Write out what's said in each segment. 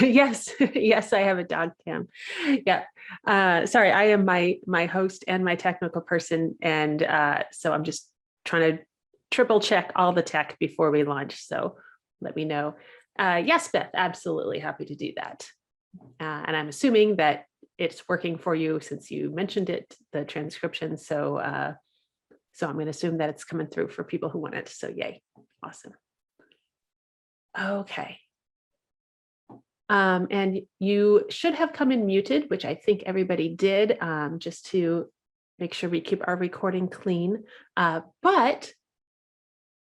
Yes, yes, I have a dog cam. Yeah. Sorry, I am my host and my technical person. And so I'm just trying to triple check all the tech before we launch. So let me know. Yes, Beth, absolutely happy to do that. And I'm assuming that it's working for you since you mentioned it, the transcription. So I'm going to assume that it's coming through for people who want it. So yay, awesome. Okay. And you should have come in muted, which I think everybody did, just to make sure we keep our recording clean. But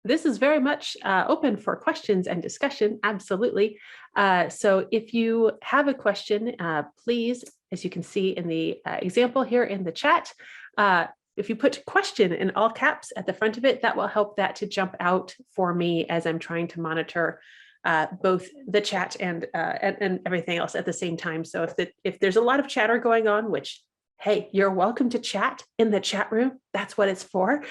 this is very much open for questions and discussion, absolutely. So if you have a question, please, as you can see in the example here in the chat, if you put question in all caps at the front of it, that will help that to jump out for me as I'm trying to monitor both the chat and everything else at the same time. So if there's a lot of chatter going on, which, hey, you're welcome to chat in the chat room. That's what it's for.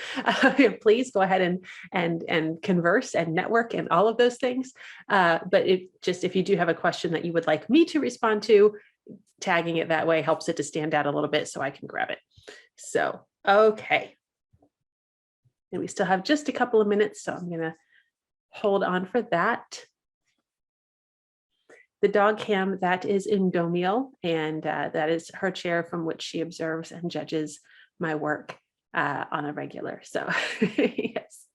Please go ahead and converse and network and all of those things. But if you do have a question that you would like me to respond to, tagging it that way helps it to stand out a little bit so I can grab it. So, okay. And we still have just a couple of minutes, so I'm gonna hold on for that. The dog cam, that is Indomiel, and that is her chair from which she observes and judges my work on a regular. So yes.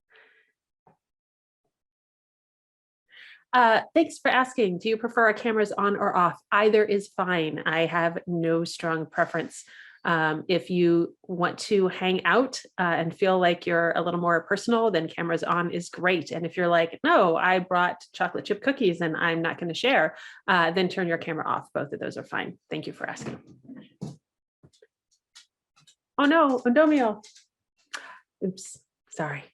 Thanks for asking. Do you prefer our cameras on or off? Either is fine. I have no strong preference. If you want to hang out and feel like you're a little more personal, then cameras on is great. And if you're like, no, I brought chocolate chip cookies and I'm not going to share, then turn your camera off. Both of those are fine. Thank you for asking. Oh no, Indomiel. Oops, sorry.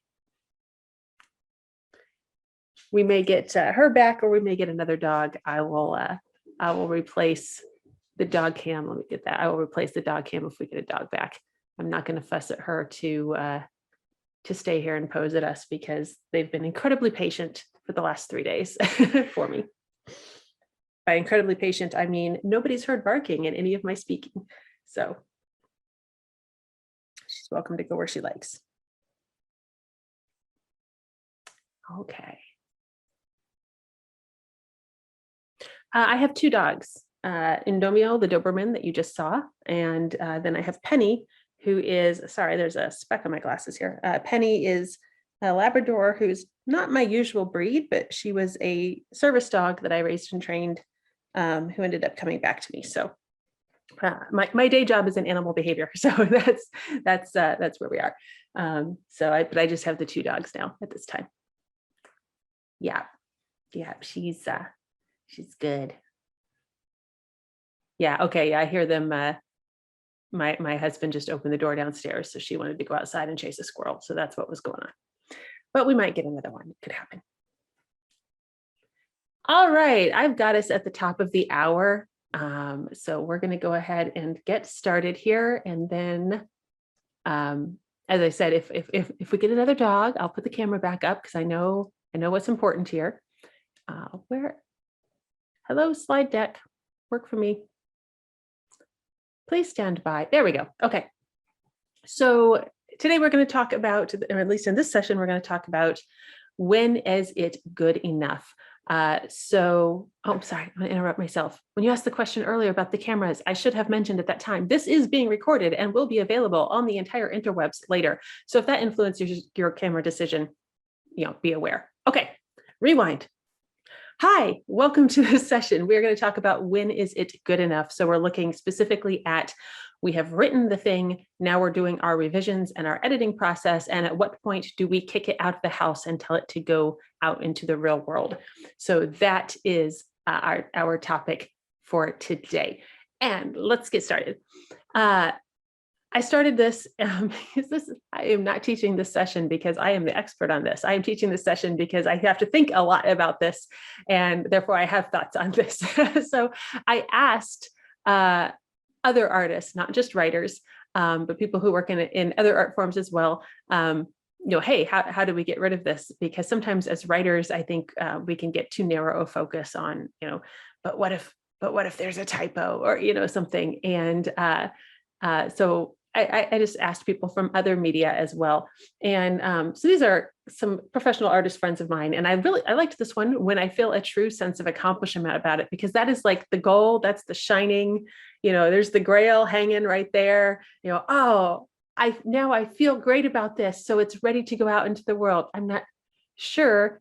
We may get her back, or we may get another dog. I will replace the dog cam. Let me get that. I will replace the dog cam if we get a dog back. I'm not going to fuss at her to stay here and pose at us because they've been incredibly patient for the last 3 days for me. By incredibly patient, I mean nobody's heard barking in any of my speaking. So she's welcome to go where she likes. Okay. I have 2 dogs. Indomiel, the Doberman that you just saw, and then I have Penny, who is, sorry, there's a speck on my glasses here. Penny is a Labrador who's not my usual breed, but she was a service dog that I raised and trained, who ended up coming back to me. So my day job is in animal behavior, so that's where we are. But I just have the 2 dogs now at this time. Yeah, she's good. Yeah, okay, yeah, I hear them. My husband just opened the door downstairs, so she wanted to go outside and chase a squirrel. So that's what was going on. But we might get another one. It could happen. All right, I've got us at the top of the hour. So we're going to go ahead and get started here. And then, as I said, if we get another dog, I'll put the camera back up because I know what's important here. Hello, slide deck, work for me. Please stand by. There we go. Okay. So today we're going to talk about, or at least in this session, we're going to talk about when is it good enough? Oh, sorry, I'm going to interrupt myself. When you asked the question earlier about the cameras, I should have mentioned at that time, this is being recorded and will be available on the entire interwebs later. So if that influences your camera decision, be aware. Okay, rewind. Hi, welcome to this session. We're going to talk about when is it good enough. So we're looking specifically at, we have written the thing, now we're doing our revisions and our editing process, and at what point do we kick it out of the house and tell it to go out into the real world? So that is our topic for today. And let's get started. I started this because I am not teaching this session because I am the expert on this. I am teaching this session because I have to think a lot about this, and therefore I have thoughts on this. So I asked other artists, not just writers, but people who work in other art forms as well, hey, how do we get rid of this? Because sometimes as writers, I think we can get too narrow a focus on, but what if there's a typo or, something. And so I just asked people from other media as well. And so these are some professional artist friends of mine. And I liked this one, when I feel a true sense of accomplishment about it, because that is like the goal. That's the shining, there's the grail hanging right there, oh, I feel great about this. So it's ready to go out into the world. I'm not sure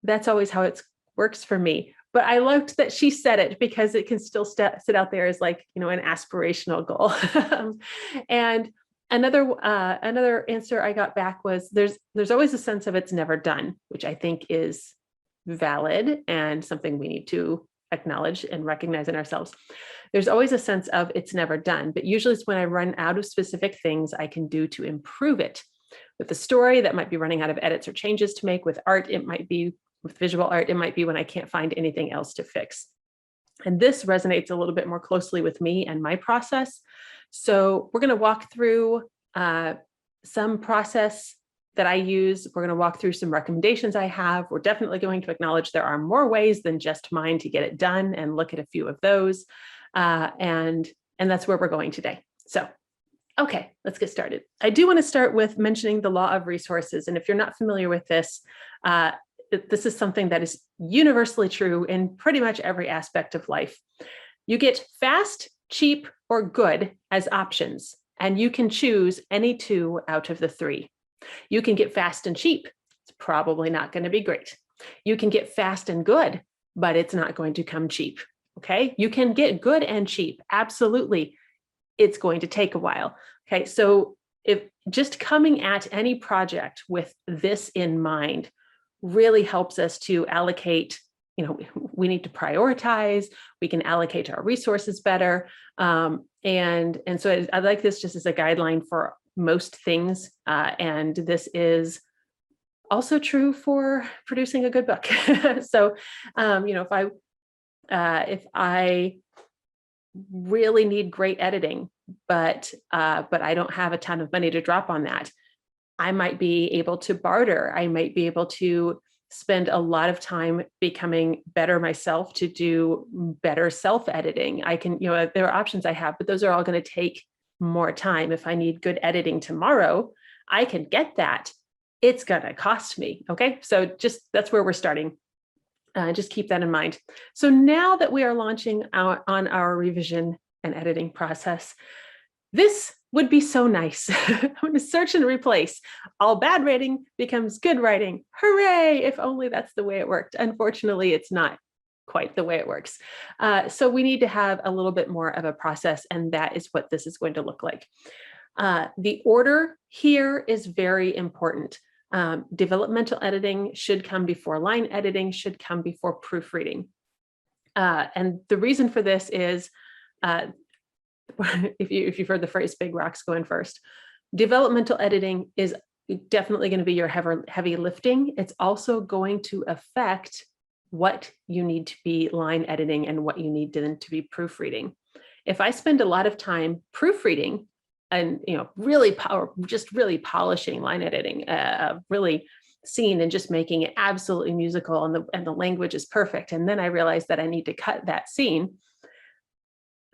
that's always how it works for me, but I liked that she said it, because it can still sit out there as like, an aspirational goal. And another answer I got back was there's always a sense of it's never done, which I think is valid and something we need to acknowledge and recognize in ourselves. There's always a sense of it's never done, but usually it's when I run out of specific things I can do to improve it. With the story, that might be running out of edits or changes to make. With art, it might be, with visual art, it might be when I can't find anything else to fix. And this resonates a little bit more closely with me and my process. So we're going to walk through some process that I use. We're going to walk through some recommendations I have. We're definitely going to acknowledge there are more ways than just mine to get it done, and look at a few of those. And that's where we're going today. So, okay, let's get started. I do want to start with mentioning the law of resources. And if you're not familiar with this, this is something that is universally true in pretty much every aspect of life. You get fast, cheap, or good as options, and you can choose any two out of the three. You can get fast and cheap. It's probably not going to be great. You can get fast and good, but it's not going to come cheap. Okay. You can get good and cheap. Absolutely. It's going to take a while. Okay. So if just coming at any project with this in mind really helps us to allocate, we need to prioritize, we can allocate our resources better. And so I like this just as a guideline for most things. And this is also true for producing a good book. So, if I really need great editing, but I don't have a ton of money to drop on that, I might be able to barter. I might be able to spend a lot of time becoming better myself to do better self-editing. I can, there are options I have, but those are all going to take more time. If I need good editing tomorrow, I can get that. It's going to cost me. Okay. So that's where we're starting. Just keep that in mind. So now that we are launching on our revision and editing process, this would be so nice. I'm going to search and replace. All bad writing becomes good writing. Hooray! If only that's the way it worked. Unfortunately, it's not quite the way it works. So we need to have a little bit more of a process, and that is what this is going to look like. The order here is very important. Developmental editing should come before line editing, should come before proofreading. And the reason for this is, if you've heard the phrase big rocks go in first, developmental editing is definitely going to be your heavy lifting. It's also going to affect what you need to be line editing and what you need then to be proofreading. If I spend a lot of time proofreading and really polishing line editing, really scene and just making it absolutely musical, and the language is perfect, and then I realize that I need to cut that scene,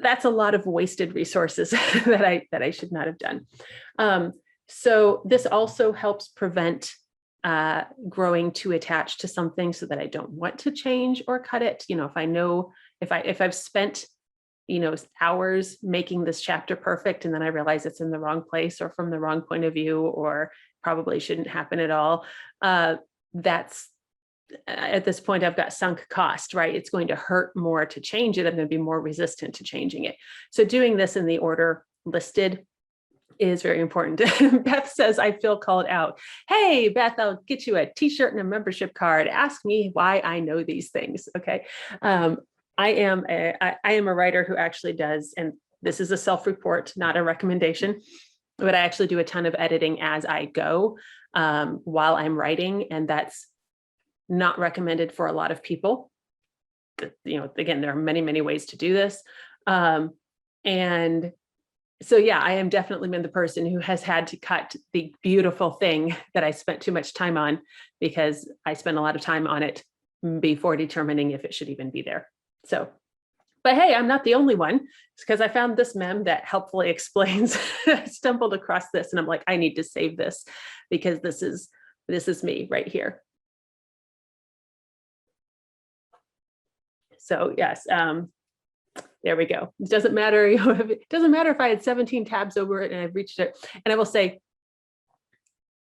that's a lot of wasted resources that I should not have done. So this also helps prevent growing too attached to something, so that I don't want to change or cut it. If I know, if I've spent hours making this chapter perfect, and then I realize it's in the wrong place or from the wrong point of view, or probably shouldn't happen at all, that's, at this point, I've got sunk cost, right? It's going to hurt more to change it. I'm going to be more resistant to changing it. So doing this in the order listed is very important. Beth says, I feel called out. Hey, Beth, I'll get you a t-shirt and a membership card. Ask me why I know these things. Okay. I am a writer who actually does, and this is a self-report, not a recommendation, but I actually do a ton of editing as I go while I'm writing. And that's not recommended for a lot of people. Again, there are many, many ways to do this. And so, yeah, I am definitely been the person who has had to cut the beautiful thing that I spent too much time on, because I spent a lot of time on it before determining if it should even be there. So But hey, I'm not the only one. It's because I found this meme that helpfully explains. I stumbled across this and I'm like, I need to save this because this is me right here. So yes, there we go. It doesn't matter, it doesn't matter if I had 17 tabs over it and I've reached it. And I will say,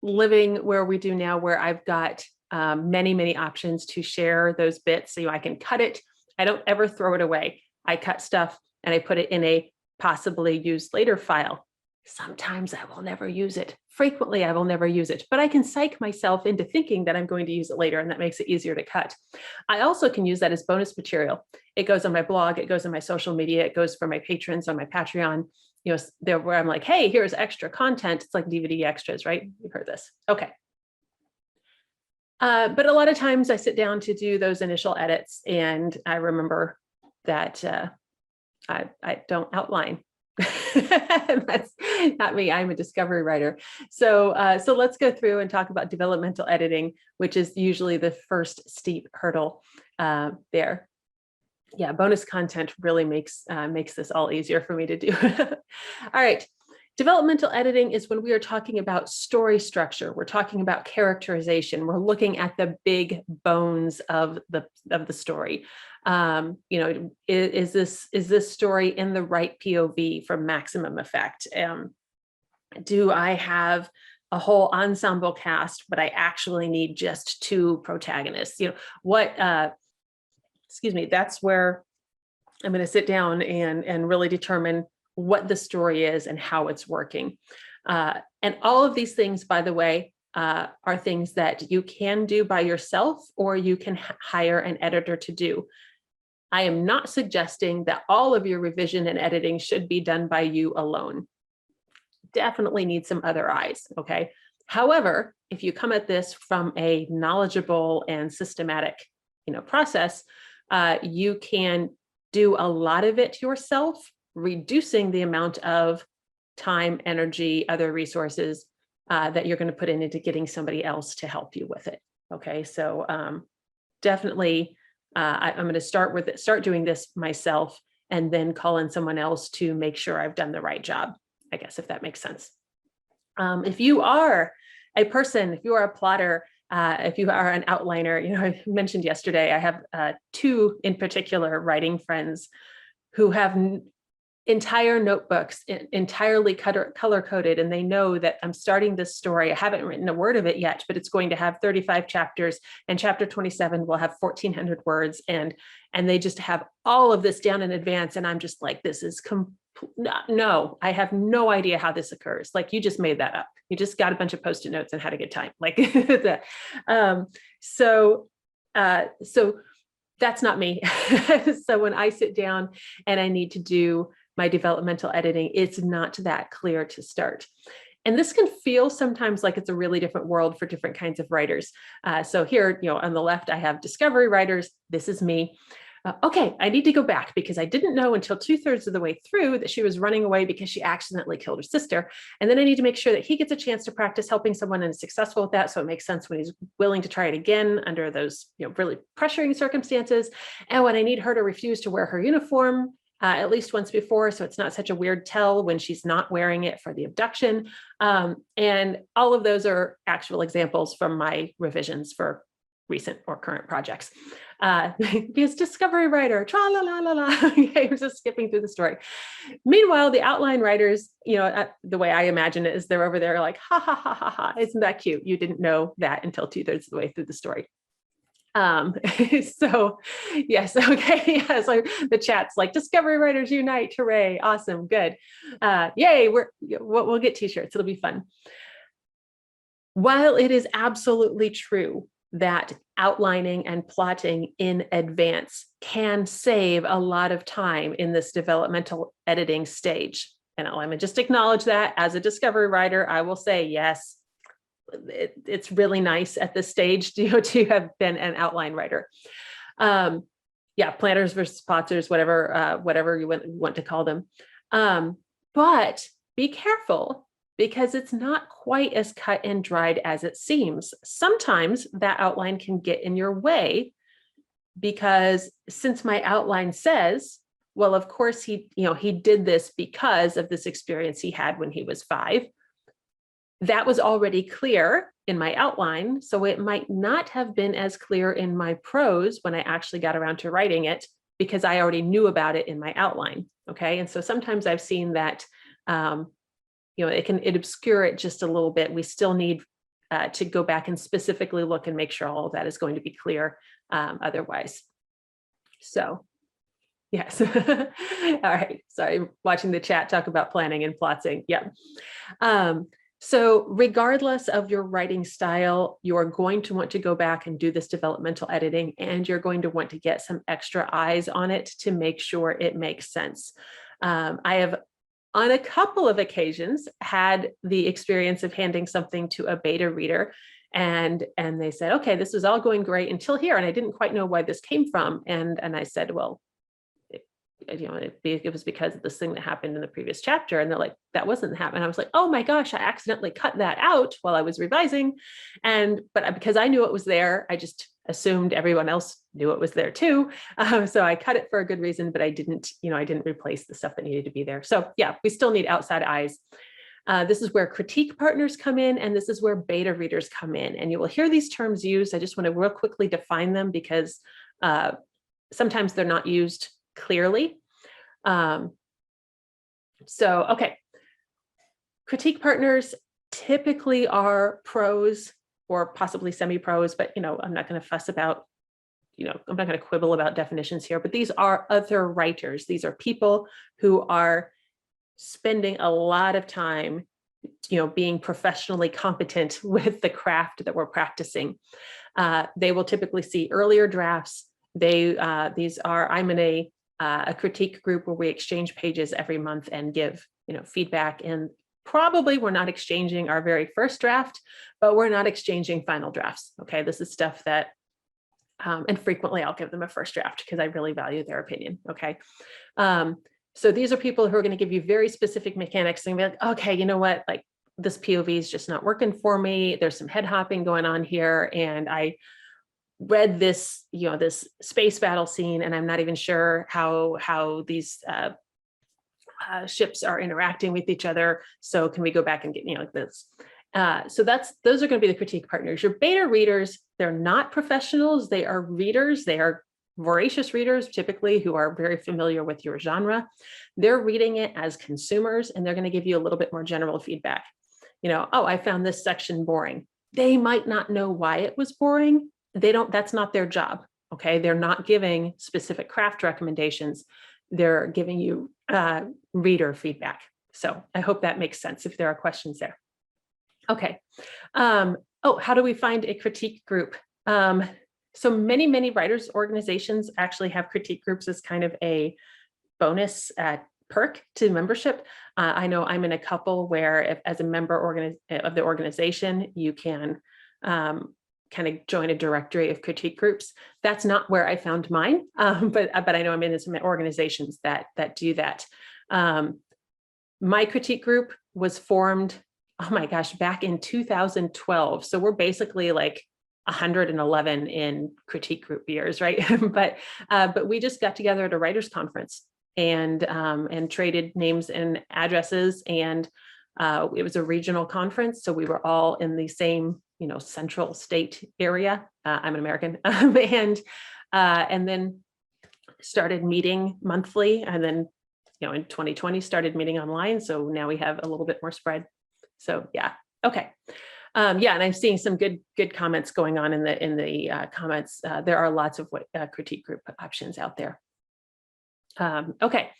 living where we do now, where I've got many, many options to share those bits, so I can cut it. I don't ever throw it away. I cut stuff and I put it in a possibly used later file. Sometimes I will never use it. Frequently, I will never use it, but I can psych myself into thinking that I'm going to use it later, and that makes it easier to cut. I also can use that as bonus material. It goes on my blog, it goes on my social media, it goes for my patrons on my Patreon, there where I'm like, hey, here's extra content. It's like DVD extras, right? You've heard this. Okay. But a lot of times I sit down to do those initial edits, and I remember that I don't outline. That's not me. I'm a discovery writer. So let's go through and talk about developmental editing, which is usually the first steep hurdle there. Yeah, bonus content really makes this all easier for me to do. All right. Developmental editing is when we are talking about story structure. We're talking about characterization. We're looking at the big bones of the story. Is this story in the right POV for maximum effect? Do I have a whole ensemble cast, but I actually need just 2 protagonists? That's where I'm going to sit down and really determine what the story is and how it's working. And all of these things, by the way, are things that you can do by yourself, or you can hire an editor to do. I am not suggesting that all of your revision and editing should be done by you alone. Definitely need some other eyes, okay? However, if you come at this from a knowledgeable and systematic, process, you can do a lot of it yourself, reducing the amount of time, energy, other resources that you're going to put into getting somebody else to help you with it. Okay, so definitely, I'm going to start doing this myself, and then call in someone else to make sure I've done the right job, I guess, if that makes sense. If you are a person, if you are a plotter, if you are an outliner, I mentioned yesterday, I have 2 in particular writing friends who have entire notebooks entirely color-coded, and they know that I'm starting this story. I haven't written a word of it yet, but it's going to have 35 chapters, and chapter 27 will have 1,400 words, and they just have all of this down in advance, and I'm just like, this is no, I have no idea how this occurs. Like, you just made that up. You just got a bunch of Post-it notes and had a good time. Like that. So that's not me. So when I sit down and I need to do my developmental editing, it's not that clear to start. And this can feel sometimes like it's a really different world for different kinds of writers. So here, on the left, I have discovery writers. This is me. Okay, I need to go back because I didn't know until 2/3 of the way through that she was running away because she accidentally killed her sister. And then I need to make sure that he gets a chance to practice helping someone and is successful with that. So it makes sense when he's willing to try it again under those, really pressuring circumstances. And when I need her to refuse to wear her uniform at least once before, so it's not such a weird tell when she's not wearing it for the abduction. And all of those are actual examples from my revisions for recent or current projects. Because discovery writer, tra la la la la. Okay, I'm just skipping through the story. Meanwhile, the outline writers, the way I imagine it is they're over there like, ha ha ha ha ha. Isn't that cute? You didn't know that until 2/3 of the way through the story. So yes, okay, yeah. So the chat's like, discovery writers unite, hooray, awesome, good. Yay, we'll get t-shirts, it'll be fun. While it is absolutely true that outlining and plotting in advance can save a lot of time in this developmental editing stage, and let me just acknowledge that as a discovery writer, I will say, yes, it's really nice at this stage to have been an outline writer. Yeah, planners versus plotters, whatever you want to call them. But be careful, because it's not quite as cut and dried as it seems. Sometimes that outline can get in your way, because since my outline says well, of course he did this because of this experience he had when he was 5. That was already clear in my outline, so it might not have been as clear in my prose when I actually got around to writing it, because I already knew about it in my outline. Okay, and so sometimes I've seen that it obscure it just a little bit. We still need to go back and specifically look and make sure all of that is going to be clear otherwise. So yes. All right. Sorry, watching the chat talk about planning and plotting. Yeah. So regardless of your writing style, you're going to want to go back and do this developmental editing, and you're going to want to get some extra eyes on it to make sure it makes sense. I have, on a couple of occasions, had the experience of handing something to a beta reader, and they said, okay, this is all going great until here, and I didn't quite know why this came from. And I said, well, it was because of this thing that happened in the previous chapter. And they're like, that wasn't happening. I was like, oh my gosh, I accidentally cut that out while I was revising. But because I knew it was there, I just assumed everyone else knew it was there too. So I cut it for a good reason, but I didn't replace the stuff that needed to be there. So yeah, we still need outside eyes. This is where critique partners come in, and this is where beta readers come in. And you will hear these terms used. I just want to real quickly define them, because sometimes they're not used clearly. Okay. Critique partners typically are prose or possibly semi-prose, but I'm not going to fuss about, I'm not going to quibble about definitions here, but these are other writers. These are people who are spending a lot of time, being professionally competent with the craft that we're practicing. They will typically see earlier drafts. I'm in a critique group where we exchange pages every month and give feedback, and probably we're not exchanging our very first draft, but we're not exchanging final drafts. Okay, this is stuff that and frequently I'll give them a first draft because I really value their opinion. Okay, so these are people who are going to give you very specific mechanics and be like, okay, you know what, like this POV is just not working for me, there's some head hopping going on here, and I read this, this space battle scene, and I'm not even sure how these ships are interacting with each other. So can we go back and get, like this? So those are going to be the critique partners. Your beta readers, they're not professionals. They are readers. They are voracious readers, typically, who are very familiar with your genre. They're reading it as consumers, and they're going to give you a little bit more general feedback. Oh, I found this section boring. They might not know why it was boring. That's not their job. Okay. They're not giving specific craft recommendations. They're giving you reader feedback. So I hope that makes sense if there are questions there. Okay. How do we find a critique group? So many writers organizations actually have critique groups as kind of a bonus perk to membership. I know I'm in a couple where as a member of the organization, you can kind of join a directory of critique groups. That's not where I found mine, but I know I'm in some organizations that do that. My critique group was formed, oh my gosh, back in 2012. So we're basically like 111 in critique group years, right? but we just got together at a writers conference and traded names and addresses, and it was a regional conference, so we were all in the same central state area. I'm an American, and then started meeting monthly, and then in 2020 started meeting online. So now we have a little bit more spread. So yeah, okay. And I'm seeing some good comments going on in the comments. There are lots of critique group options out there. Okay.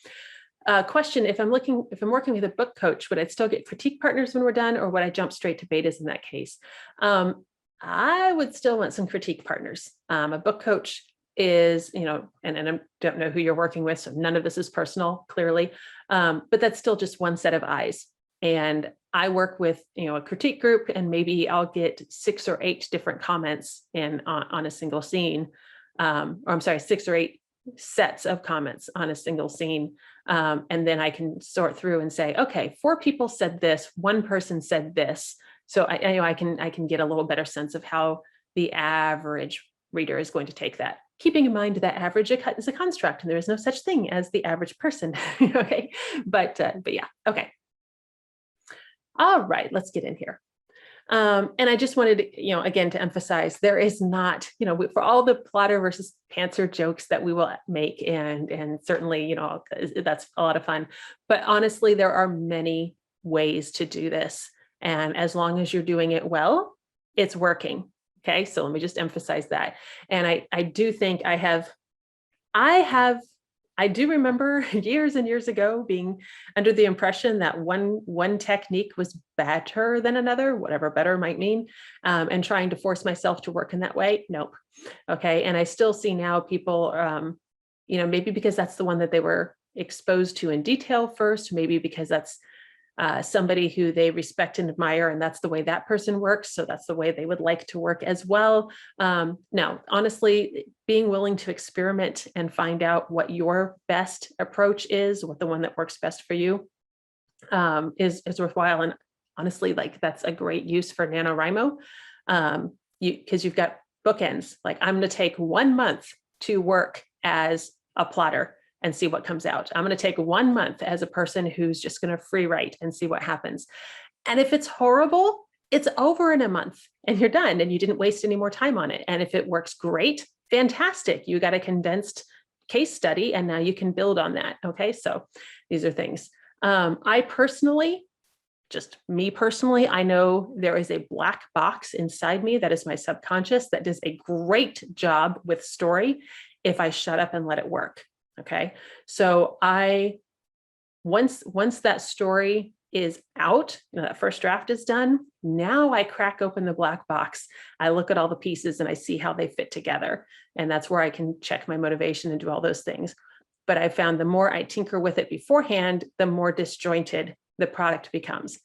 Question: If I'm working with a book coach, would I still get critique partners when we're done, or would I jump straight to betas in that case? I would still want some critique partners. A book coach is, and I don't know who you're working with, so none of this is personal, clearly, but that's still just one set of eyes. And I work with, a critique group, and maybe I'll get 6 or 8 different comments on a single scene, or I'm sorry, 6 or 8 sets of comments on a single scene. And then I can sort through and say, okay, 4 people said this, 1 person said this. So I can get a little better sense of how the average reader is going to take that. keeping in mind that average is a construct and there is no such thing as the average person. Okay, but yeah, okay. All right, let's get in here. And I just wanted to, again, to emphasize, there is not, for all the plotter versus pantser jokes that we will make, and certainly, that's a lot of fun. But honestly, there are many ways to do this. And as long as you're doing it well, it's working. Okay, so let me just emphasize that. And I do think I do remember years and years ago being under the impression that one technique was better than another, whatever better might mean, and trying to force myself to work in that way. Nope. Okay. And I still see now people, maybe because that's the one that they were exposed to in detail first, maybe because that's somebody who they respect and admire, and that's the way that person works. So that's the way they would like to work as well. No, honestly, being willing to experiment and find out what your best approach is, what the one that works best for you, is worthwhile. And honestly, like that's a great use for NaNoWriMo, because you've got bookends. Like I'm going to take 1 month to work as a plotter and see what comes out. I'm going to take 1 month as a person who's just going to free write and see what happens. And if it's horrible, it's over in a month and you're done and you didn't waste any more time on it. And if it works great, fantastic. You got a condensed case study and now you can build on that. Okay, so these are things. I personally, I know there is a black box inside me that is my subconscious that does a great job with story if I shut up and let it work. Okay, so once that story is out, that first draft is done, now I crack open the black box. I look at all the pieces and I see how they fit together. And that's where I can check my motivation and do all those things. But I found the more I tinker with it beforehand, the more disjointed the product becomes.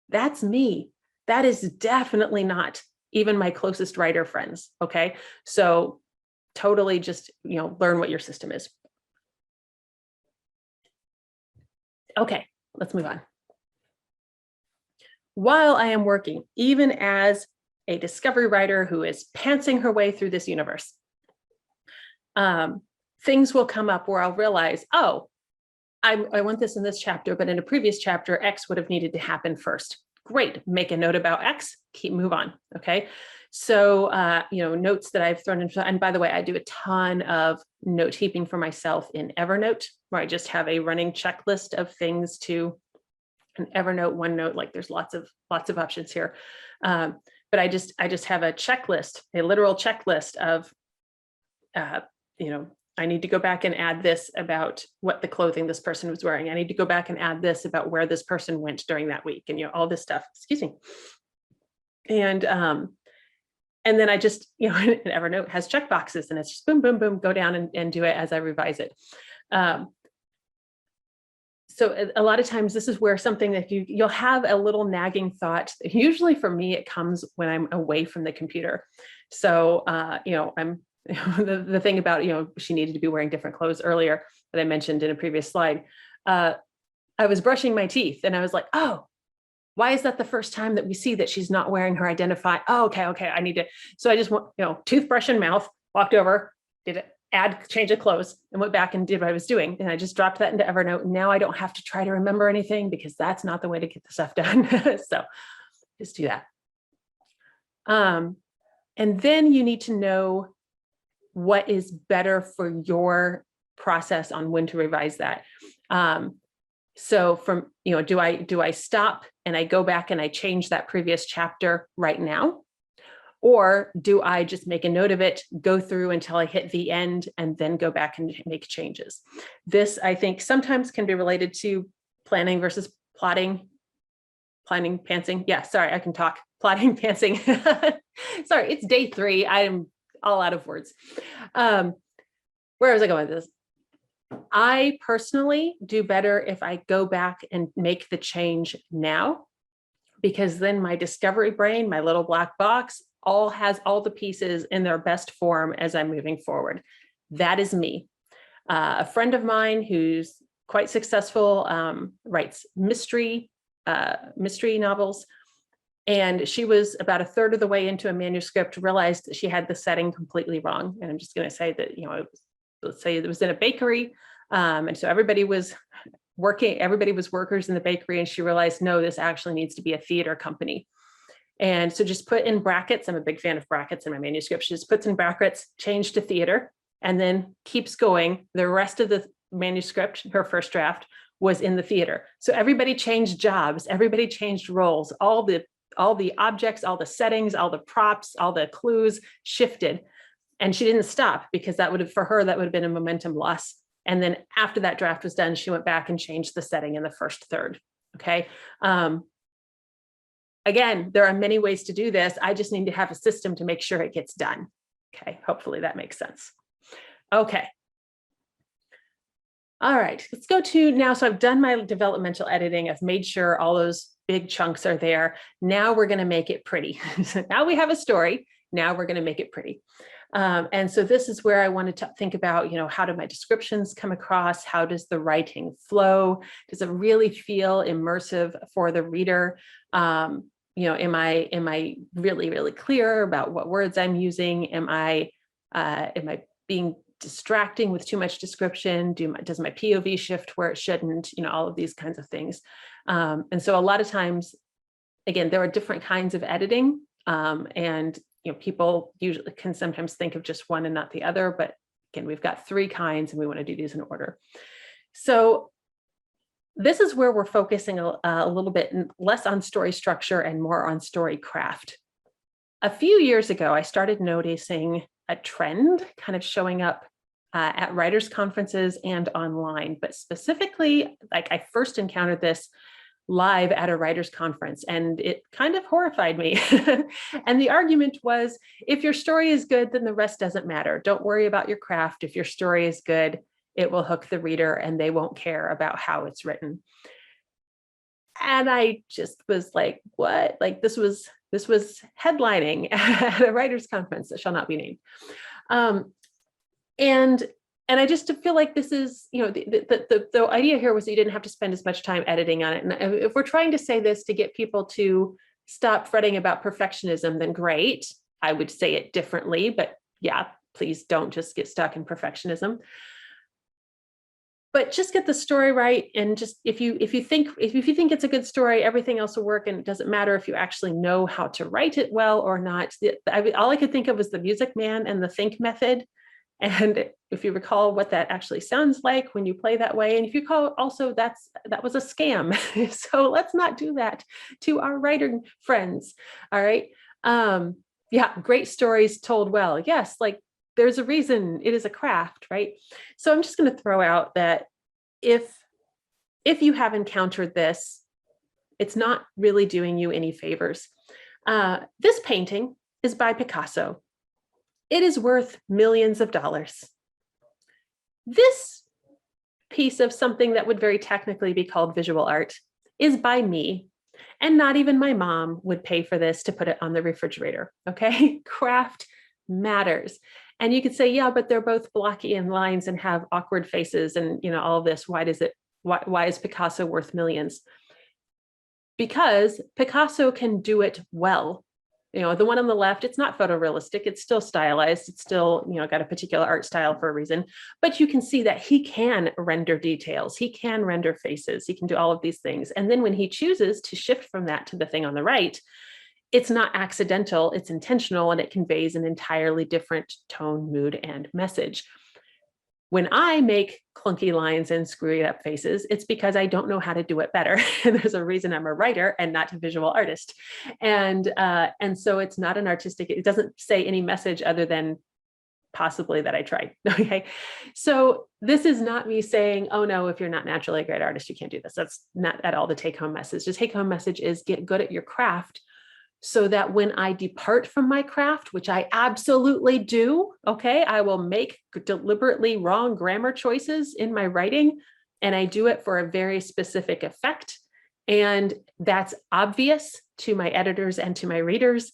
That's me. That is definitely not even my closest writer friends. Okay, so totally just, learn what your system is. Okay, let's move on. While I am working, even as a discovery writer who is pantsing her way through this universe, things will come up where I'll realize, oh, I want this in this chapter, but in a previous chapter, X would have needed to happen first. Great, make a note about X, move on, okay? So, notes that I've thrown in, and by the way, I do a ton of note keeping for myself in Evernote, where I just have a running checklist of things to an Evernote, OneNote, like there's lots of options here. But I just have a checklist, a literal checklist of, I need to go back and add this about what the clothing this person was wearing. I need to go back and add this about where this person went during that week, and all this stuff. Excuse me. And then I just, Evernote has check boxes, and it's just boom, boom, boom, go down and do it as I revise it. So a lot of times this is where something that you'll have a little nagging thought. Usually for me, it comes when I'm away from the computer. So, I'm the thing about, she needed to be wearing different clothes earlier that I mentioned in a previous slide. I was brushing my teeth and I was like, oh, why is that the first time that we see that she's not wearing her identified? Oh, okay. I need to. So I just went, toothbrush in mouth, walked over, did it, change of clothes, and went back and did what I was doing. And I just dropped that into Evernote. Now I don't have to try to remember anything because that's not the way to get the stuff done. So just do that. And then you need to know what is better for your process on when to revise that. So from, do I stop and I go back and I change that previous chapter right now? Or do I just make a note of it, go through until I hit the end, and then go back and make changes? This, I think, sometimes can be related to planning versus plotting. Planning, pantsing. Yeah, sorry, I can talk. Plotting, pantsing. Sorry, it's day 3. I am all out of words. Where was I going with this? I personally do better if I go back and make the change now, because then my discovery brain, my little black box, has all the pieces in their best form as I'm moving forward. That is me. A friend of mine who's quite successful, writes mystery novels. And she was about a third of the way into a manuscript, realized that she had the setting completely wrong. And I'm just going to say that, let's say it was in a bakery. And so everybody was workers in the bakery. And she realized, no, this actually needs to be a theater company. And so just put in brackets. I'm a big fan of brackets in my manuscript. She just puts in brackets, change to theater, and then keeps going. The rest of the manuscript, her first draft, was in the theater. So everybody changed jobs, everybody changed roles, all the objects, all the settings, all the props, all the clues shifted. And she didn't stop, because that would have been a momentum loss. And then after that draft was done, she went back and changed the setting in the first third. Okay. Again, there are many ways to do this. I just need to have a system to make sure it gets done. Okay. Hopefully that makes sense. Okay. All right, let's go to now. So I've done my developmental editing. I've made sure all those big chunks are there. Now we're going to make it pretty. So now we have a story. Now we're going to make it pretty. And so this is where I wanted to think about, how do my descriptions come across? How does the writing flow? Does it really feel immersive for the reader? Am I really, really clear about what words I'm using? Am I being distracting with too much description? Does my POV shift where it shouldn't? All of these kinds of things. And so a lot of times, again, there are different kinds of editing, and people usually can sometimes think of just one and not the other. But again, we've got 3 kinds, and we want to do these in order. So this is where we're focusing a little bit less on story structure and more on story craft. A few years ago, I started noticing a trend kind of showing up at writers' conferences and online, but specifically, I first encountered this live at a writers' conference, and it kind of horrified me. And the argument was, if your story is good, then the rest doesn't matter. Don't worry about your craft. If your story is good, it will hook the reader, and they won't care about how it's written. And I just was like, what? This was headlining at a writers' conference that shall not be named. And I just feel like this is, the idea here was that you didn't have to spend as much time editing on it. And if we're trying to say this to get people to stop fretting about perfectionism, then great. I would say it differently, but yeah, please don't just get stuck in perfectionism. But just get the story right, and just if you think it's a good story, everything else will work, and it doesn't matter if you actually know how to write it well or not. All I could think of was the Music Man and the think method, and if you recall what that actually sounds like when you play that way, and if you recall also that was a scam. So let's not do that to our writing friends. All right, yeah, great stories told well. Yes, there's a reason it is a craft, right? So I'm just going to throw out that if you have encountered this, it's not really doing you any favors. This painting is by Picasso. It is worth millions of dollars. This piece of something that would very technically be called visual art is by me, and not even my mom would pay for this to put it on the refrigerator. Okay, craft matters. And you could say, yeah, but they're both blocky in lines and have awkward faces and all of this. Why is Picasso worth millions? Because Picasso can do it well. The one on the left, it's not photorealistic. It's still stylized. It's still, got a particular art style for a reason. But you can see that he can render details. He can render faces. He can do all of these things. And then when he chooses to shift from that to the thing on the right, it's not accidental, it's intentional, and it conveys an entirely different tone, mood, and message. When I make clunky lines and screwy up faces, it's because I don't know how to do it better. There's a reason I'm a writer and not a visual artist. And so it's not an artistic, it doesn't say any message other than possibly that I tried. Okay. So this is not me saying, oh no, if you're not naturally a great artist, you can't do this. That's not at all the take-home message. The take-home message is get good at your craft, so that when I depart from my craft, which I absolutely do, okay, I will make deliberately wrong grammar choices in my writing, and I do it for a very specific effect. And that's obvious to my editors and to my readers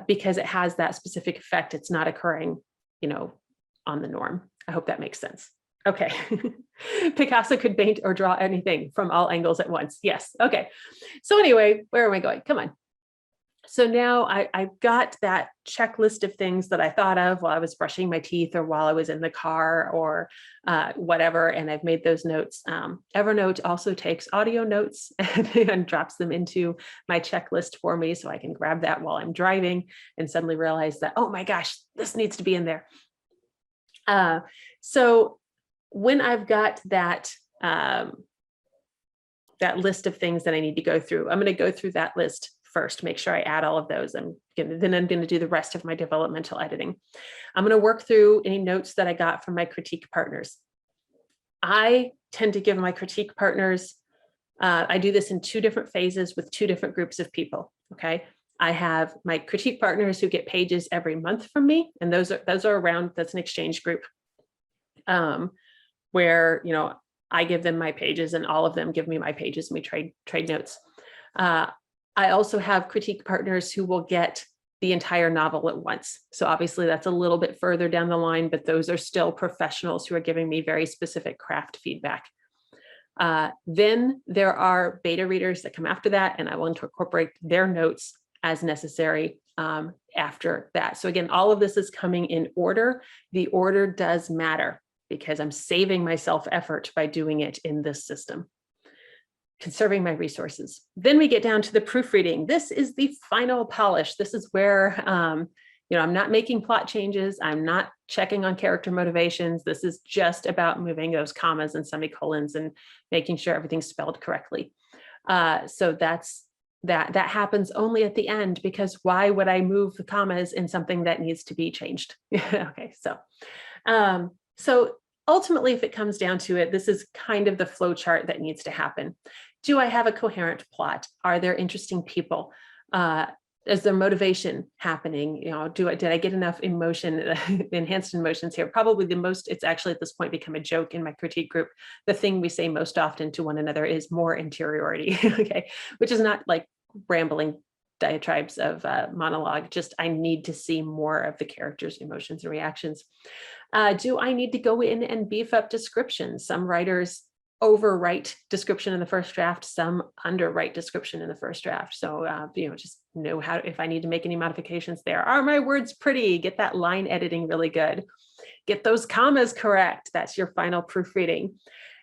because it has that specific effect. It's not occurring, on the norm. I hope that makes sense. Okay. Picasso could paint or draw anything from all angles at once. Yes. Okay. So anyway, where am I going? Come on. So now I've got that checklist of things that I thought of while I was brushing my teeth or while I was in the car or whatever, and I've made those notes. Evernote also takes audio notes and drops them into my checklist for me, so I can grab that while I'm driving and suddenly realize that, oh my gosh, this needs to be in there. So when I've got that that list of things that I need to go through, I'm going to go through that list first, make sure I add all of those. Then I'm going to do the rest of my developmental editing. I'm going to work through any notes that I got from my critique partners. I tend to give my critique partners, I do this in 2 different phases with 2 different groups of people. Okay. I have my critique partners who get pages every month from me. And those are around, that's an exchange group where, you know, I give them my pages and all of them give me my pages and we trade notes. I also have critique partners who will get the entire novel at once. So obviously that's a little bit further down the line, but those are still professionals who are giving me very specific craft feedback. Then there are beta readers that come after that, and I will incorporate their notes as necessary after that. So again, all of this is coming in order. The order does matter because I'm saving myself effort by doing it in this system. Conserving my resources. Then we get down to the proofreading. This is the final polish. This is where, you know, I'm not making plot changes. I'm not checking on character motivations. This is just about moving those commas and semicolons and making sure everything's spelled correctly. So that happens only at the end, because why would I move the commas in something that needs to be changed? Okay, so ultimately, if it comes down to it, this is kind of the flow chart that needs to happen. Do I have a coherent plot? Are there interesting people? Is there motivation happening? You know, did I get enough emotion, enhanced emotions here? Probably the most, it's actually at this point become a joke in my critique group. The thing we say most often to one another is more interiority, okay, which is not like rambling diatribes of monologue, just I need to see more of the characters' emotions and reactions. Do I need to go in and beef up descriptions? Some writers overwrite description in the first draft, some underwrite description in the first draft. So, you know, just know how, if I need to make any modifications there. Are my words pretty? Get that line editing really good. Get those commas correct. That's your final proofreading.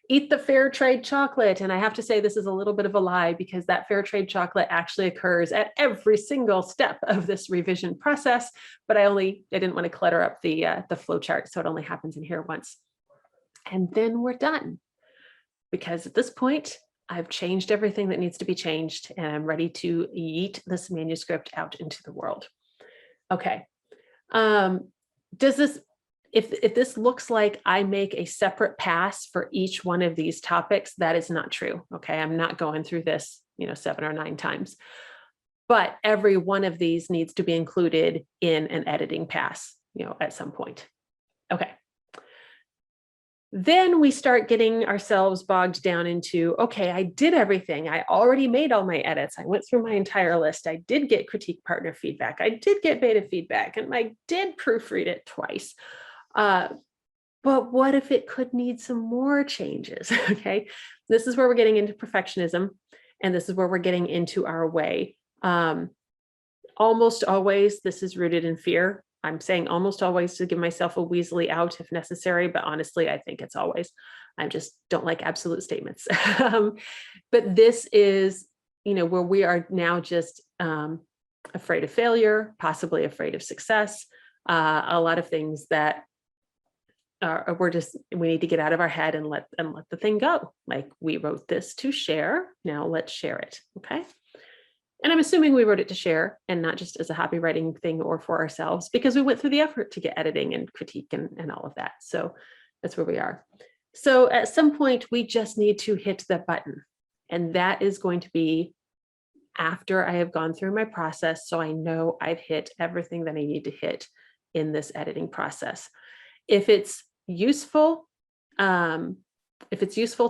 Eat the fair trade chocolate. And I have to say, this is a little bit of a lie, because that fair trade chocolate actually occurs at every single step of this revision process. But I didn't want to clutter up the flow chart. So it only happens in here once. And then we're done. Because at this point, I've changed everything that needs to be changed, and I'm ready to yeet this manuscript out into the world. Okay. Does this, if this looks like I make a separate pass for each one of these topics, that is not true. Okay. I'm not going through this, you know, 7 or 9 times, but every one of these needs to be included in an editing pass, you know, at some point. Okay. Then we start getting ourselves bogged down into, okay, I did everything. I already made all my edits. I went through my entire list. I did get critique partner feedback. I did get beta feedback, and I did proofread it twice. But what if it could need some more changes? Okay, this is where we're getting into perfectionism, and this is where we're getting into our way. Almost always, this is rooted in fear. I'm saying almost always to give myself a Weasley out if necessary, but honestly, I think it's always. I just don't like absolute statements. But this is, you know, where we are now just afraid of failure, possibly afraid of success, a lot of things that we need to get out of our head and let the thing go. Like, we wrote this to share, now let's share it, okay? And I'm assuming we wrote it to share and not just as a happy writing thing or for ourselves, because we went through the effort to get editing and critique and all of that. So that's where we are. So at some point, we just need to hit the button. And that is going to be after I have gone through my process, so I know I've hit everything that I need to hit in this editing process. If it's useful,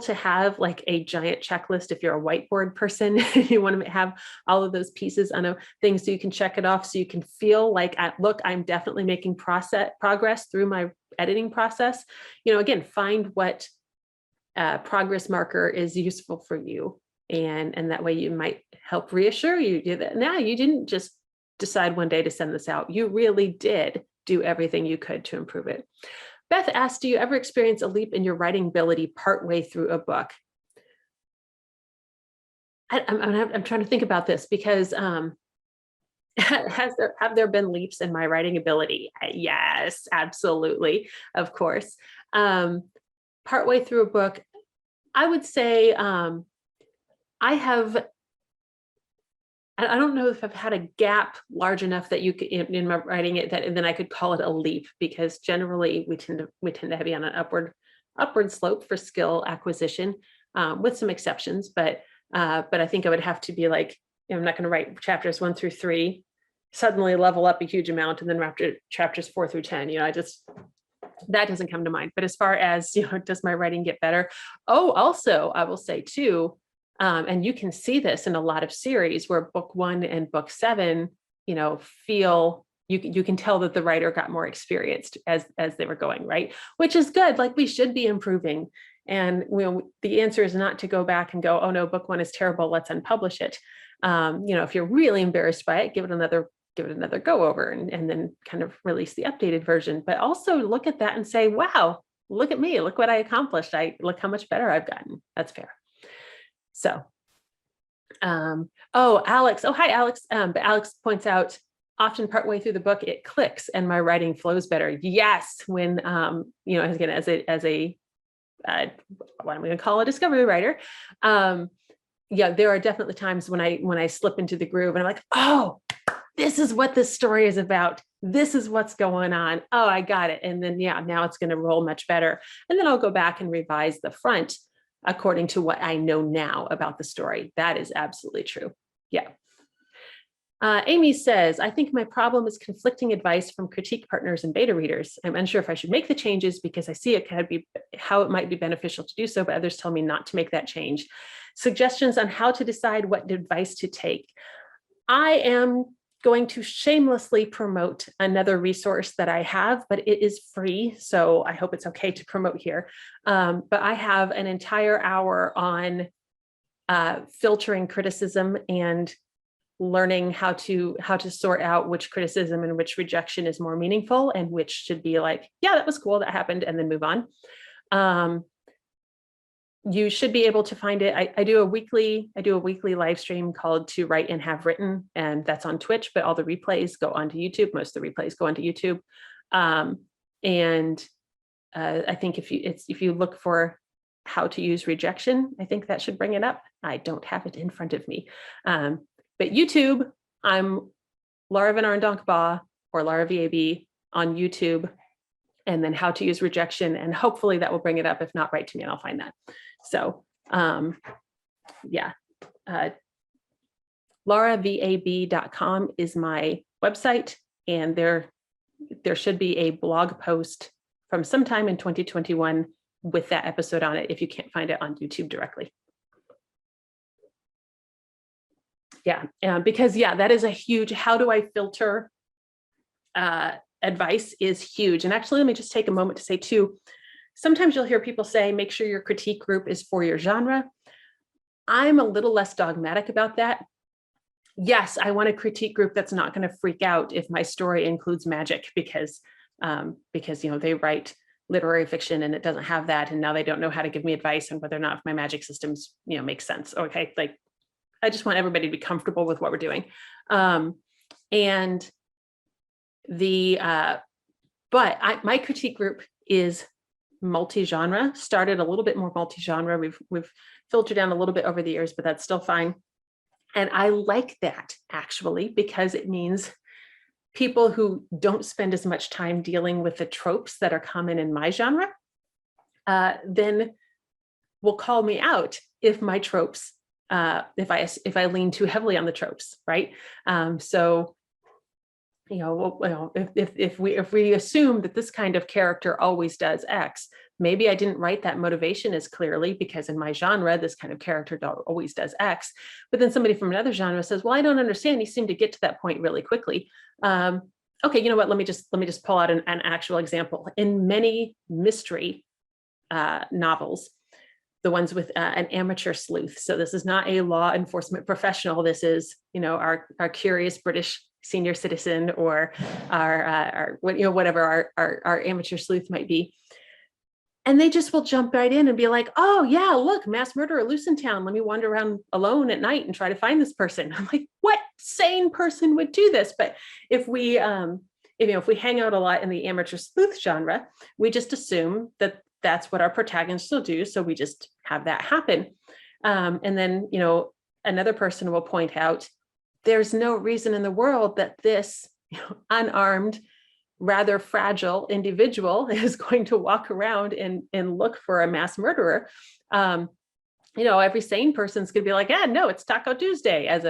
to have like a giant checklist, if you're a whiteboard person, you want to have all of those pieces on things so you can check it off, so you can feel like, look, I'm definitely making progress through my editing process. You know, again, find what progress marker is useful for you. And that way you might help reassure you that now you didn't just decide one day to send this out. You really did do everything you could to improve it. Beth asked, do you ever experience a leap in your writing ability partway through a book? I'm trying to think about this because have there been leaps in my writing ability? Yes, absolutely, of course. Partway through a book, I would say I don't know if I've had a gap large enough that you could in my writing it that and then I could call it a leap, because generally we tend to be on an upward slope for skill acquisition, with some exceptions, but I think I would have to be like, I'm not going to write chapters 1 through 3, suddenly level up a huge amount, and then after chapters 4 through 10, that doesn't come to mind. But as far as, does my writing get better? Oh, also, I will say too, and you can see this in a lot of series where book 1 and book 7, feel you can tell that the writer got more experienced as they were going, right? Which is good. Like, we should be improving. And the answer is not to go back and go, oh no, book 1 is terrible, let's unpublish it. If you're really embarrassed by it, give it another go over and then kind of release the updated version. But also look at that and say, wow, look at me, look what I accomplished. Look how much better I've gotten. That's fair. So, Alex. Oh, hi, Alex. But Alex points out, often partway through the book, it clicks and my writing flows better. Yes, when, again, as a what I'm going to call a discovery writer, there are definitely times when I slip into the groove and I'm like, oh, this is what this story is about. This is what's going on. Oh, I got it. And then, now it's going to roll much better. And then I'll go back and revise the front according to what I know now about the story. That is absolutely true. Yeah. Amy says, I think my problem is conflicting advice from critique partners and beta readers. I'm unsure if I should make the changes because I see it could be how it might be beneficial to do so, but others tell me not to make that change. Suggestions on how to decide what advice to take. I am going to shamelessly promote another resource that I have, but it is free, so I hope it's okay to promote here. But I have an entire hour on filtering criticism and learning how to sort out which criticism and which rejection is more meaningful and which should be like, yeah, that was cool, that happened, and then move on. You should be able to find it. I do a weekly live stream called To Write and Have Written, and that's on Twitch, but all the replays go onto YouTube. Most of the replays go onto YouTube. I think if you look for how to use rejection, I think that should bring it up. I don't have it in front of me. But YouTube, I'm Laura VanArendonk Baugh or Laura VAB on YouTube, and then how to use rejection. And hopefully that will bring it up. If not, write to me and I'll find that. So lauravab.com is my website. And there should be a blog post from sometime in 2021 with that episode on it if you can't find it on YouTube directly. Because that is a huge, how do I filter advice is huge. And actually, let me just take a moment to say too, sometimes you'll hear people say, make sure your critique group is for your genre. I'm a little less dogmatic about that. Yes, I want a critique group that's not going to freak out if my story includes magic because they write literary fiction and it doesn't have that. And now they don't know how to give me advice on whether or not my magic systems, make sense. Okay. Like, I just want everybody to be comfortable with what we're doing. My critique group is multi-genre, started a little bit more multi-genre. We've filtered down a little bit over the years, but that's still fine. And I like that actually, because it means people who don't spend as much time dealing with the tropes that are common in my genre, then will call me out if my tropes, if I lean too heavily on the tropes, right? If we assume that this kind of character always does X, maybe I didn't write that motivation as clearly because in my genre, this kind of character always does X. But then somebody from another genre says, well, I don't understand. You seem to get to that point really quickly. Okay, you know what? Let me just pull out an actual example. In many mystery novels, the ones with an amateur sleuth. So this is not a law enforcement professional. This is, our curious British senior citizen or our whatever our amateur sleuth might be. And they just will jump right in and be like, oh yeah, look, mass murderer loose in town. Let me wander around alone at night and try to find this person. I'm like, what sane person would do this? But if we hang out a lot in the amateur sleuth genre, we just assume that that's what our protagonists will do. So we just have that happen. And then, another person will point out, there's no reason in the world that this unarmed, rather fragile individual is going to walk around and look for a mass murderer. Every sane person's going to be like, yeah, no, it's Taco Tuesday, as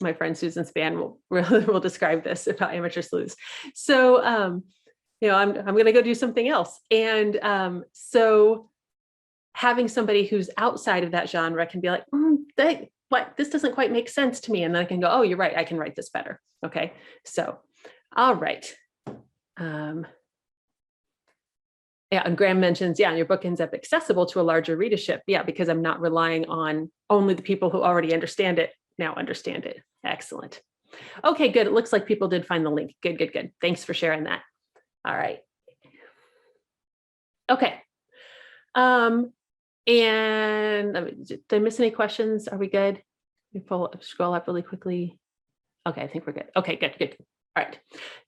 my friend Susan Spann will describe this about amateur sleuths. So, I'm going to go do something else. And so having somebody who's outside of that genre can be like, this doesn't quite make sense to me. And then I can go, oh, you're right, I can write this better. Okay. So, all right. And Graham mentions, and your book ends up accessible to a larger readership. Yeah, because I'm not relying on only the people who already understand it now understand it. Excellent. Okay, good. It looks like people did find the link. Good, good, good. Thanks for sharing that. All right. Okay. And did I miss any questions? Are we good? Scroll up really quickly. Okay, I think we're good. Okay, good, good. All right.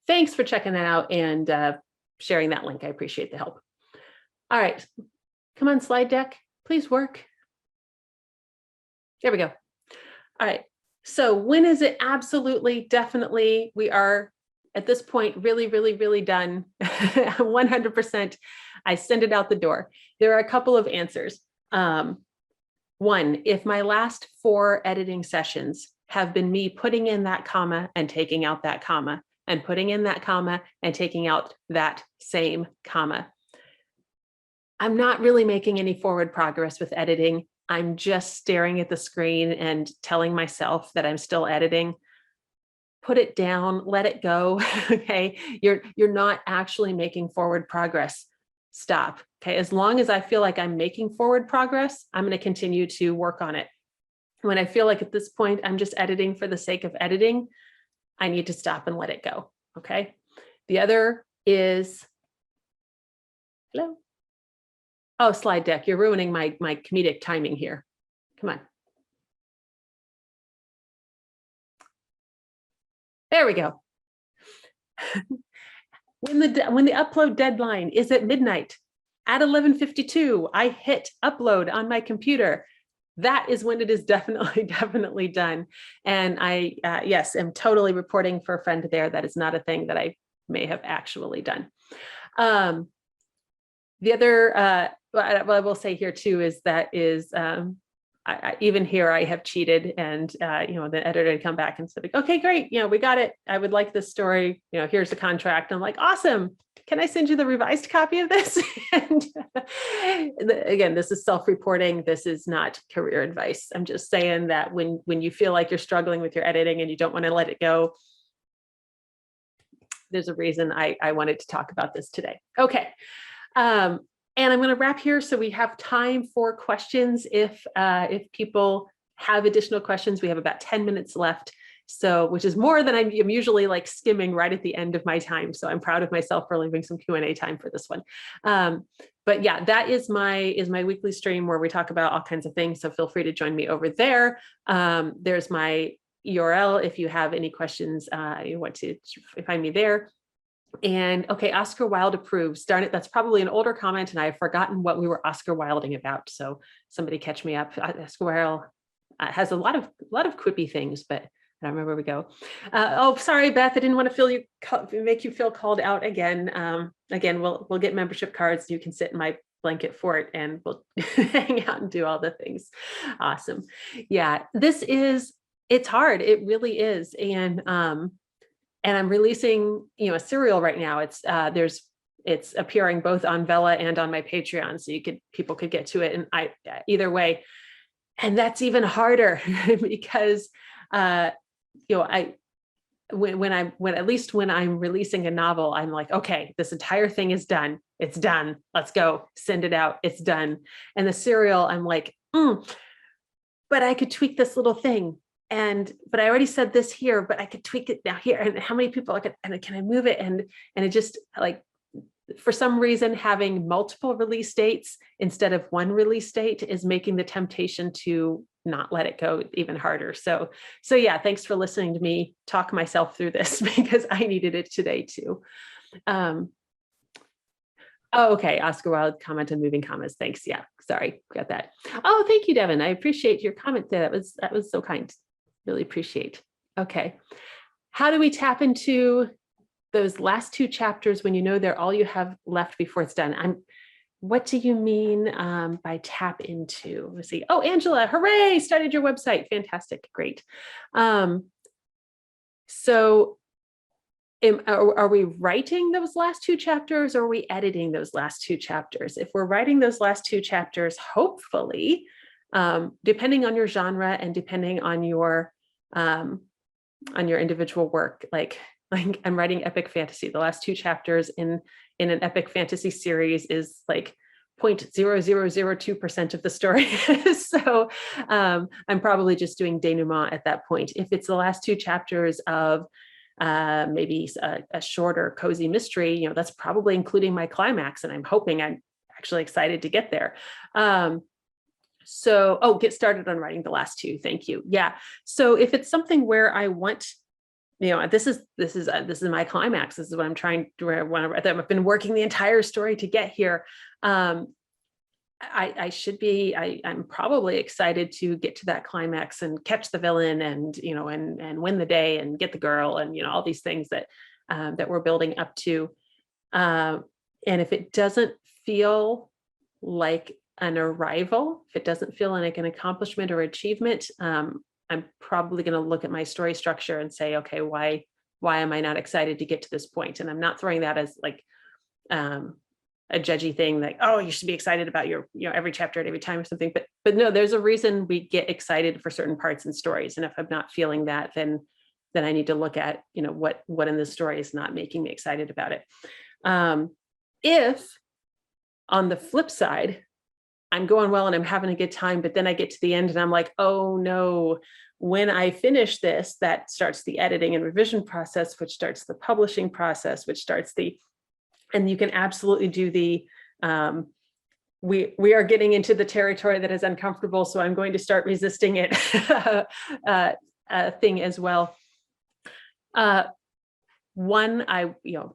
Thanks for checking that out and sharing that link. I appreciate the help. All right. Come on, slide deck. Please work. There we go. All right. So when is it absolutely, definitely, we are at this point really, really, really done? 100%. I send it out the door. There are a couple of answers. One, if my last 4 editing sessions have been me putting in that comma and taking out that comma and putting in that comma and taking out that same comma, I'm not really making any forward progress with editing. I'm just staring at the screen and telling myself that I'm still editing. Put it down, let it go. Okay. You're not actually making forward progress. Stop. Okay. As long as I feel like I'm making forward progress, I'm going to continue to work on it. When I feel like at this point, I'm just editing for the sake of editing, I need to stop and let it go. Okay. The other is, hello. Oh, slide deck. You're ruining my comedic timing here. Come on. There we go. When the upload deadline is at midnight, at 11:52, I hit upload on my computer. That is when it is definitely done. And I, yes, am totally reporting for a friend there. That is not a thing that I may have actually done. The other, what I will say here too is that even here I have cheated, and the editor had come back and said, okay, great, we got it. I would like this story. Here's the contract. I'm like, awesome. Can I send you the revised copy of this? And again, this is self-reporting. This is not career advice. I'm just saying that when you feel like you're struggling with your editing and you don't want to let it go, there's a reason I wanted to talk about this today. Okay. And I'm going to wrap here so we have time for questions. If people have additional questions, we have about 10 minutes left. So, which is more than I'm usually like skimming right at the end of my time. So I'm proud of myself for leaving some Q&A time for this one. But yeah, that is my weekly stream where we talk about all kinds of things. So feel free to join me over there. There's my URL if you have any questions, you want to find me there. And okay, Oscar Wilde approves. Darn it, that's probably an older comment, and I've forgotten what we were Oscar Wilding about. So somebody catch me up. Oscar Wilde has a lot of quippy things, but I don't remember where we go. Oh, sorry, Beth. I didn't want to make you feel called out again. Again, we'll get membership cards. You can sit in my blanket fort, and we'll hang out and do all the things. Awesome. Yeah, it's hard. It really is, and I'm releasing, a serial right now. It's appearing both on Vella and on my Patreon, so people could get to it, and either way. And that's even harder because at least when I'm releasing a novel, I'm like, okay, this entire thing is done. It's done. Let's go. Send it out. It's done. And the serial, I'm like, but I could tweak this little thing. but I already said this here, but I could tweak it now here. And how many people and can I move it? And it just like, for some reason, having multiple release dates instead of one release date is making the temptation to not let it go even harder. So yeah, thanks for listening to me talk myself through this because I needed it today too. Oh, okay. Oscar Wilde comment on moving commas. Thanks. Yeah, sorry, got that. Oh, thank you, Devin. I appreciate your comment there. That was so kind. Really appreciate. Okay. How do we tap into those last two chapters when you know they're all you have left before it's done? What do you mean by tap into? Let's see. Oh, Angela, hooray, started your website. Fantastic, great. So are we writing those last two chapters or are we editing those last two chapters? If we're writing those last two chapters, hopefully, depending on your genre and depending on your individual work, like I'm writing epic fantasy. The last two chapters in an epic fantasy series is like 0.0002% of the story. So I'm probably just doing denouement at that point. If it's the last two chapters of maybe a shorter cozy mystery, that's probably including my climax, and I'm hoping I'm actually excited to get there. Get started on writing the last two. Thank you. Yeah. So if it's something where I want, this is my climax. This is what I'm trying to. I've been working the entire story to get here. I'm probably excited to get to that climax and catch the villain and win the day and get the girl and all these things that we're building up to. And if it doesn't feel like an arrival, if it doesn't feel like an accomplishment or achievement, I'm probably going to look at my story structure and say, okay, why am I not excited to get to this point? And I'm not throwing that as like a judgy thing, like, oh, you should be excited about your, every chapter at every time or something. But no, there's a reason we get excited for certain parts in stories. And if I'm not feeling that, then I need to look at, what in the story is not making me excited about it. If on the flip side, I'm going well and I'm having a good time, but then I get to the end and I'm like, oh no, when I finish this, that starts the editing and revision process, which starts the publishing process, which starts and you can absolutely do the, we are getting into the territory that is uncomfortable, so I'm going to start resisting it thing as well.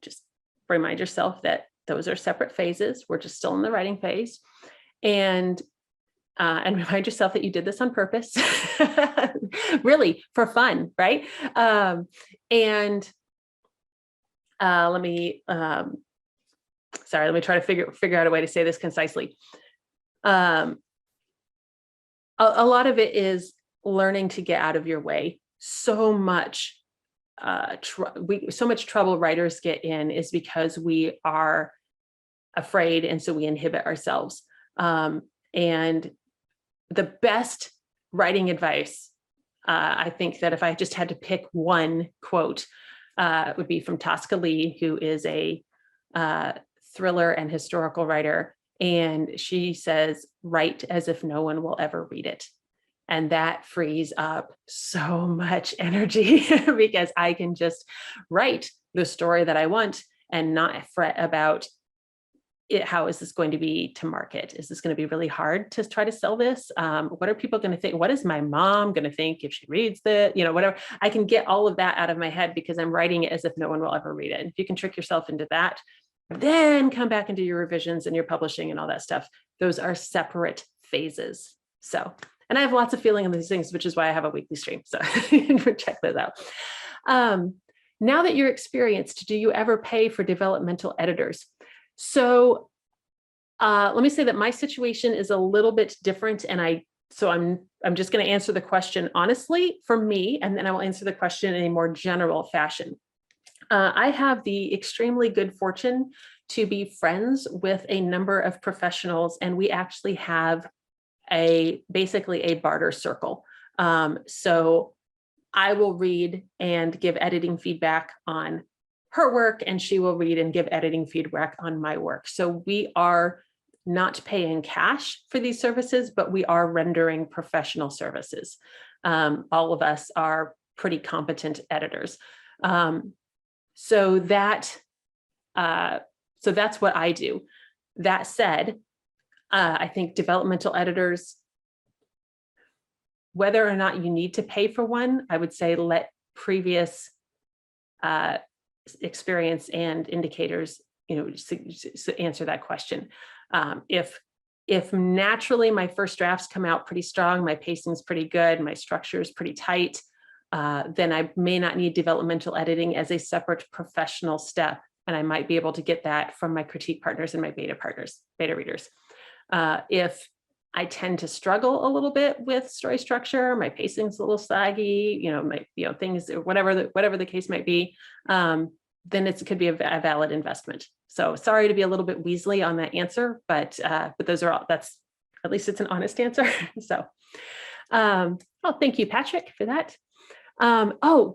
Just remind yourself that those are separate phases. We're just still in the writing phase. And remind yourself that you did this on purpose, really for fun, right? Let me try to figure out a way to say this concisely. A lot of it is learning to get out of your way. So much trouble writers get in is because we are afraid, and so we inhibit ourselves. And the best writing advice, I think that if I just had to pick one quote, it would be from Tosca Lee, who is a thriller and historical writer. And she says, write as if no one will ever read it. And that frees up so much energy because I can just write the story that I want and not fret about it. How is this going to be to market? Is this going to be really hard to try to sell this? What are people going to think? What is my mom going to think if she reads that? Whatever. I can get all of that out of my head because I'm writing it as if no one will ever read it. And if you can trick yourself into that, then come back into your revisions and your publishing and all that stuff. Those are separate phases. So, and I have lots of feeling on these things, which is why I have a weekly stream. So check those out. Now that you're experienced, do you ever pay for developmental editors? So let me say that my situation is a little bit different, and I'm just going to answer the question honestly for me, and then I will answer the question in a more general fashion. I have the extremely good fortune to be friends with a number of professionals, and we actually have basically a barter circle. So I will read and give editing feedback on her work, and she will read and give editing feedback on my work. So we are not pay in cash for these services, but we are rendering professional services. All of us are pretty competent editors. So that's what I do. That said, I think developmental editors, whether or not you need to pay for one, I would say let previous experience and indicators, answer that question. If naturally my first drafts come out pretty strong, my pacing's pretty good, my structure is pretty tight, then I may not need developmental editing as a separate professional step. And I might be able to get that from my critique partners and my beta readers. If I tend to struggle a little bit with story structure, my pacing's a little saggy, things, whatever the case might be, then it could be a valid investment. So sorry to be a little bit weaselly on that answer, but those are all, that's, at least it's an honest answer. So, thank you, Patrick, for that.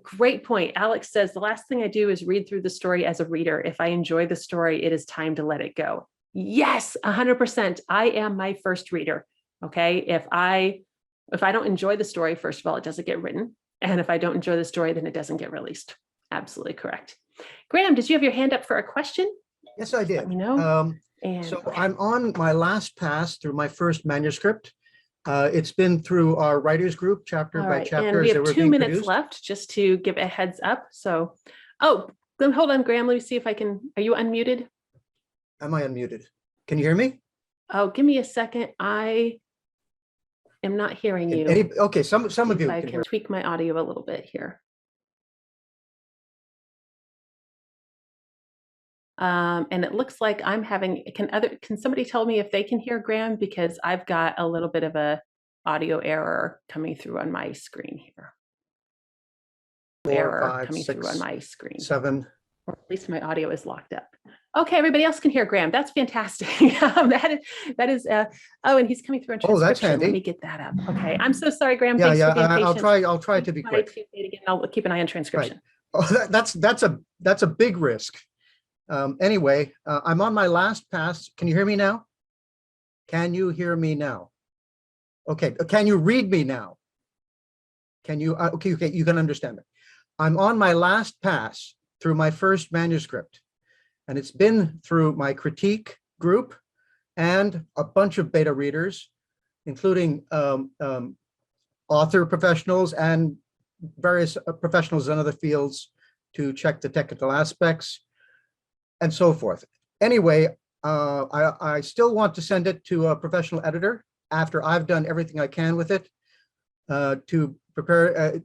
Great point. Alex says, the last thing I do is read through the story as a reader. If I enjoy the story, it is time to let it go. Yes, 100%. I am my first reader. Okay. If I don't enjoy the story, first of all, it doesn't get written. And if I don't enjoy the story, then it doesn't get released. Absolutely correct. Graham, did you have your hand up for a question? Yes, I did. Let me know. So I'm on my last pass through my first manuscript. It's been through our writers group, chapter by chapter. And we have 2 minutes left, just to give a heads up. So, then hold on, Graham. Let me see if I can. Are you unmuted? Am I unmuted? Can you hear me? Oh, give me a second. I am not hearing you. Okay, some of you I can tweak my audio a little bit here. And it looks like I'm having, can somebody tell me if they can hear Graham? Because I've got a little bit of a audio error coming through on my screen here. 4, 5, 6, through on my screen. 7. Or at least my audio is locked up. Okay, everybody else can hear Graham. That's fantastic. that is. And he's coming through on transcription. Oh, that's handy. Let me get that up. Okay, I'm so sorry, Graham. Yeah, Thanks for being patient. I'll try to be quick. I'll keep an eye on transcription. Right. Oh, that's a big risk. Anyway, I'm on my last pass. Can you hear me now? Can you hear me now? Okay. Can you read me now? Can you? Okay. You can understand it. I'm on my last pass through my first manuscript, and it's been through my critique group and a bunch of beta readers, including author professionals and various professionals in other fields to check the technical aspects and so forth. Anyway, I still want to send it to a professional editor after I've done everything I can with it to prepare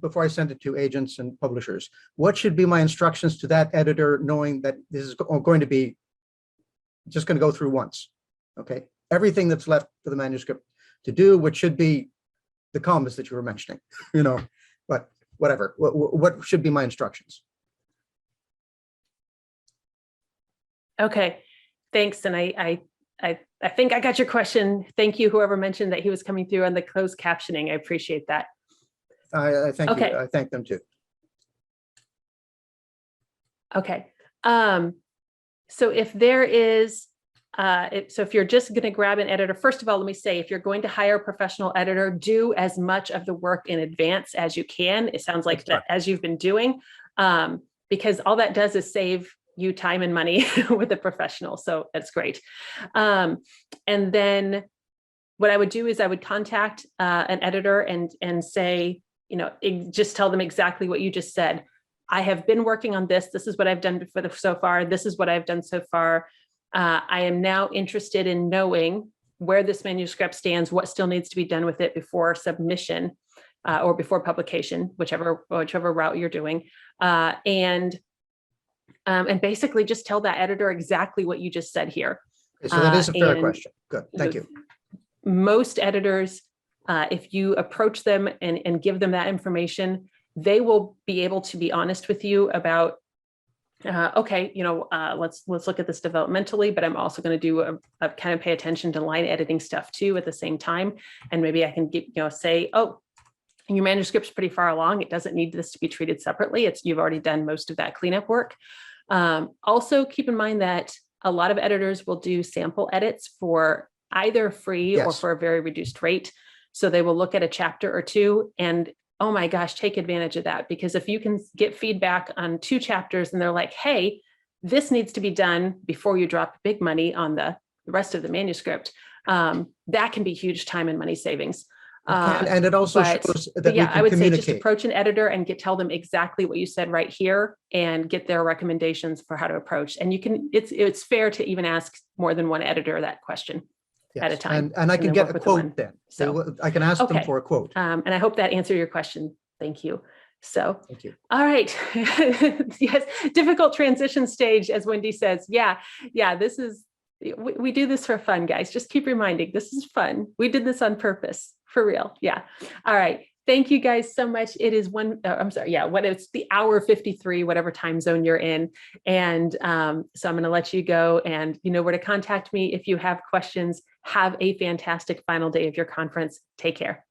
before I send it to agents and publishers. What should be my instructions to that editor, knowing that this is going to be just going to go through once? Okay, everything that's left for the manuscript to do, which should be the commas that you were mentioning, but whatever. What should be my instructions? Okay, thanks. And I think I got your question. Thank you, whoever mentioned that he was coming through on the closed captioning. I appreciate that. I thank you. I thank them too. Okay. So if there is, so if you're just going to grab an editor, first of all, let me say, if you're going to hire a professional editor, do as much of the work in advance as you can. It sounds like that as you've been doing, because all that does is save you time and money with a professional. So that's great. And then what I would do is I would contact an editor and say, just tell them exactly what you just said. I have been working on this. This is what I've done so far. This is what I've done so far. I am now interested in knowing where this manuscript stands, what still needs to be done with it before submission or before publication, whichever route you're doing. And basically just tell that editor exactly what you just said here. Okay, so that is a fair question. Good, thank you. Most editors, if you approach them and give them that information, they will be able to be honest with you about, okay, let's look at this developmentally, but I'm also going to do a kind of pay attention to line editing stuff too at the same time. And maybe I can say, oh, your manuscript's pretty far along. It doesn't need this to be treated separately. You've already done most of that cleanup work. Also keep in mind that A lot of editors will do sample edits for either free or Yes. for a very reduced rate. So they will look at a chapter or two and, oh my gosh, take advantage of that. Because if you can get feedback on 2 chapters and they're like, hey, this needs to be done before you drop big money on the rest of the manuscript, that can be huge time and money savings. And it also shows that we yeah, can I would say just communicate. approach an editor and tell them exactly what you said right here and get their recommendations for how to approach. And you can, it's fair to even ask more than one editor that question at a Yes. time. And I can then get work a with the one. quote then. So, I can ask them okay. for a quote. And I hope that answered your question. Thank you. So, Thank you. all right. Yes, difficult transition stage, as Wendy says. Yeah, this is, we do this for fun, guys. Just keep reminding, this is fun. We did this on purpose, for real. Yeah. All right. Thank you guys so much. It is I'm sorry. Yeah. It's the hour 53, whatever time zone you're in. And so I'm going to let you go, and you know where to contact me if you have questions. Have a fantastic final day of your conference. Take care.